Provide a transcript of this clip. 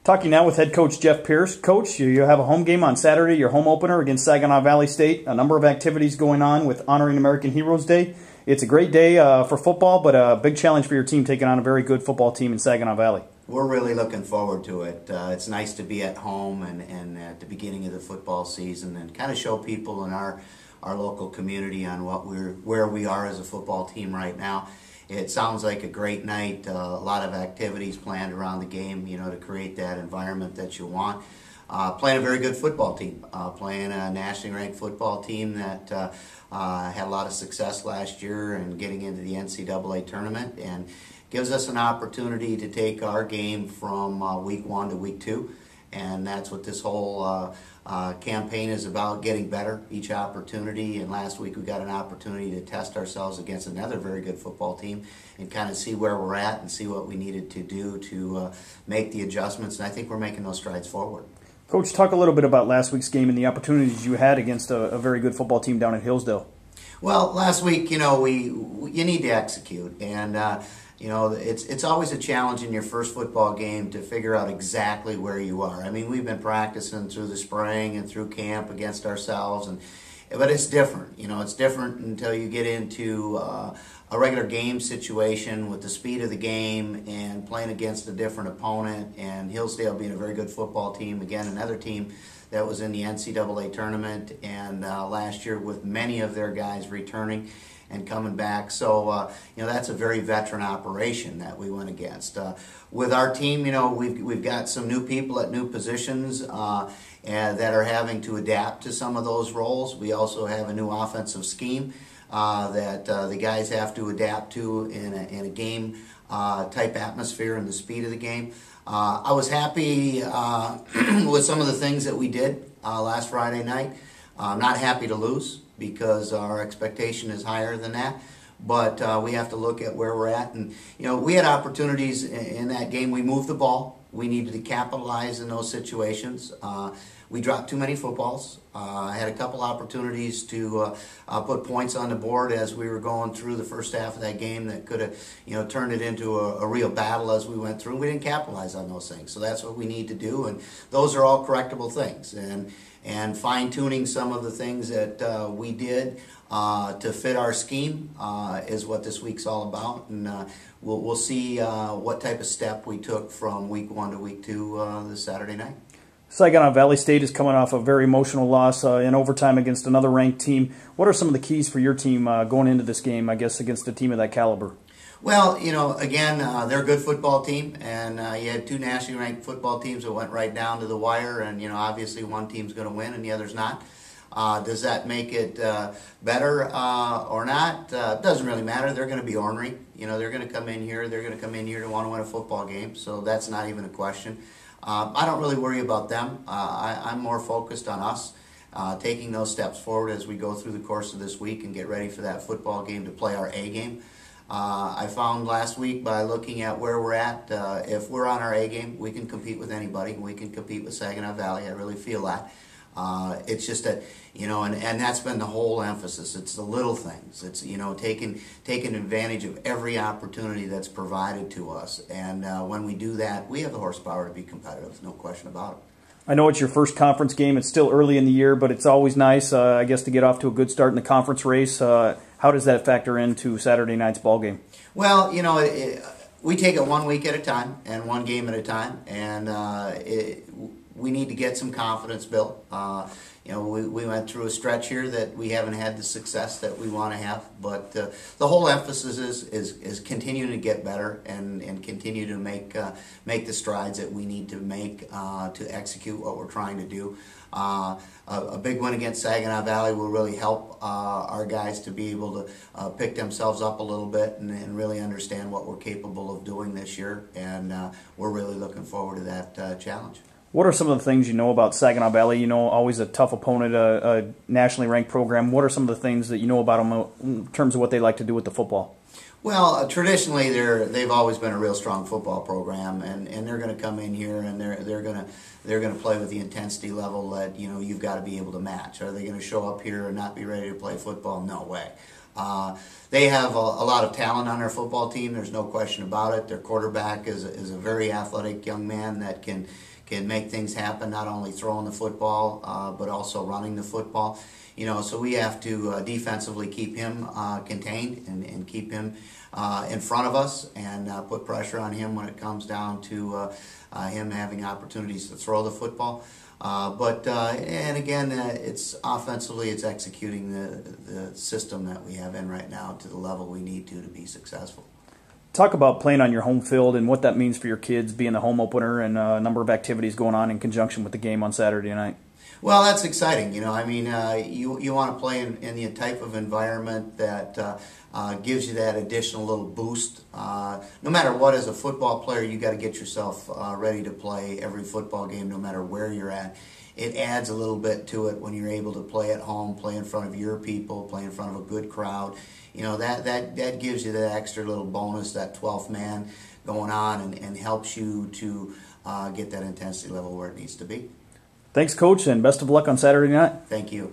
Talking now with head coach Jeff Pierce. Coach, you have a home game on Saturday, your home opener against Saginaw Valley State. A number of activities going on with Honoring American Heroes Day. It's a great day for football, but a big challenge for your team taking on a very good football team in Saginaw Valley. We're really looking forward to it. It's nice to be at home and at the beginning of the football season and kind of show people in our local community on where we are as a football team right now. It sounds like a great night, a lot of activities planned around the game, to create that environment that you want. Playing a very good football team, playing a nationally ranked football team that had a lot of success last year and getting into the NCAA tournament, and gives us an opportunity to take our game from week 1 to week 2. And that's what this whole campaign is about, getting better each opportunity. And last week we got an opportunity to test ourselves against another very good football team and kind of see where we're at and see what we needed to do to make the adjustments. And I think we're making those strides forward. Coach, talk a little bit about last week's game and the opportunities you had against a very good football team down at Hillsdale. Well, last week, you need to execute, and it's always a challenge in your first football game to figure out exactly where you are. I mean, we've been practicing through the spring and through camp against ourselves, but it's different. It's different until you get into a regular game situation with the speed of the game and playing against a different opponent. And Hillsdale being a very good football team, again, another team that was in the NCAA tournament, and last year with many of their guys returning and coming back. So, that's a very veteran operation that we went against. With our team, we've got some new people at new positions and that are having to adapt to some of those roles. We also have a new offensive scheme that the guys have to adapt to in a game type atmosphere and the speed of the game. I was happy with some of the things that we did last Friday night. I'm not happy to lose because our expectation is higher than that. But we have to look at where we're at. And, we had opportunities in that game. We moved the ball. We needed to capitalize in those situations. We dropped too many footballs. I had a couple opportunities to put points on the board as we were going through the first half of that game that could have, turned it into a real battle as we went through. We didn't capitalize on those things. So that's what we need to do. And those are all correctable things. And fine-tuning some of the things that we did to fit our scheme is what this week's all about. And we'll see what type of step we took from week 1 to week 2 this Saturday night. Saginaw Valley State is coming off a very emotional loss in overtime against another ranked team. What are some of the keys for your team going into this game, I guess, against a team of that caliber? Well, again, they're a good football team, and you had 2 nationally ranked football teams that went right down to the wire, and, obviously one team's going to win and the other's not. Does that make it better or not? Doesn't really matter. They're going to be ornery. They're going to come in here. They're going to come in here to want to win a football game, so that's not even a question. I don't really worry about them. I'm more focused on us taking those steps forward as we go through the course of this week and get ready for that football game to play our A game. I found last week by looking at where we're at, if we're on our A game, we can compete with anybody. We can compete with Saginaw Valley. I really feel that. It's just that, and that's been the whole emphasis. It's the little things. It's, taking advantage of every opportunity that's provided to us. And when we do that, we have the horsepower to be competitive, no question about it. I know it's your first conference game. It's still early in the year, but it's always nice, I guess, to get off to a good start in the conference race. How does that factor into Saturday night's ball game? Well, we take it 1 week at a time and 1 game at a time, and we need to get some confidence built. We went through a stretch here that we haven't had the success that we want to have, but the whole emphasis is continuing to get better and continue to make the strides that we need to make to execute what we're trying to do. A big win against Saginaw Valley will really help our guys to be able to pick themselves up a little bit and really understand what we're capable of doing this year, and we're really looking forward to that challenge. What are some of the things you know about Saginaw Valley? Always a tough opponent, a nationally ranked program. What are some of the things that you know about them in terms of what they like to do with the football? Well, traditionally they've always been a real strong football program, and they're going to come in here and they're going to play with the intensity level that you've got to be able to match. Are they going to show up here and not be ready to play football? No way. They have a lot of talent on their football team. There's no question about it. Their quarterback is a very athletic young man that can make things happen, not only throwing the football, but also running the football. So we have to defensively keep him contained and keep him in front of us and put pressure on him when it comes down to him having opportunities to throw the football. And again, it's offensively, it's executing the system that we have in right now to the level we need to be successful. Talk about playing on your home field and what that means for your kids, being the home opener and a number of activities going on in conjunction with the game on Saturday night. Well, that's exciting. You want to play in the type of environment that gives you that additional little boost. No matter what, as a football player, you got to get yourself ready to play every football game, no matter where you're at. It adds a little bit to it when you're able to play at home, play in front of your people, play in front of a good crowd. That gives you that extra little bonus, that 12th man going on, and helps you to get that intensity level where it needs to be. Thanks, Coach, and best of luck on Saturday night. Thank you.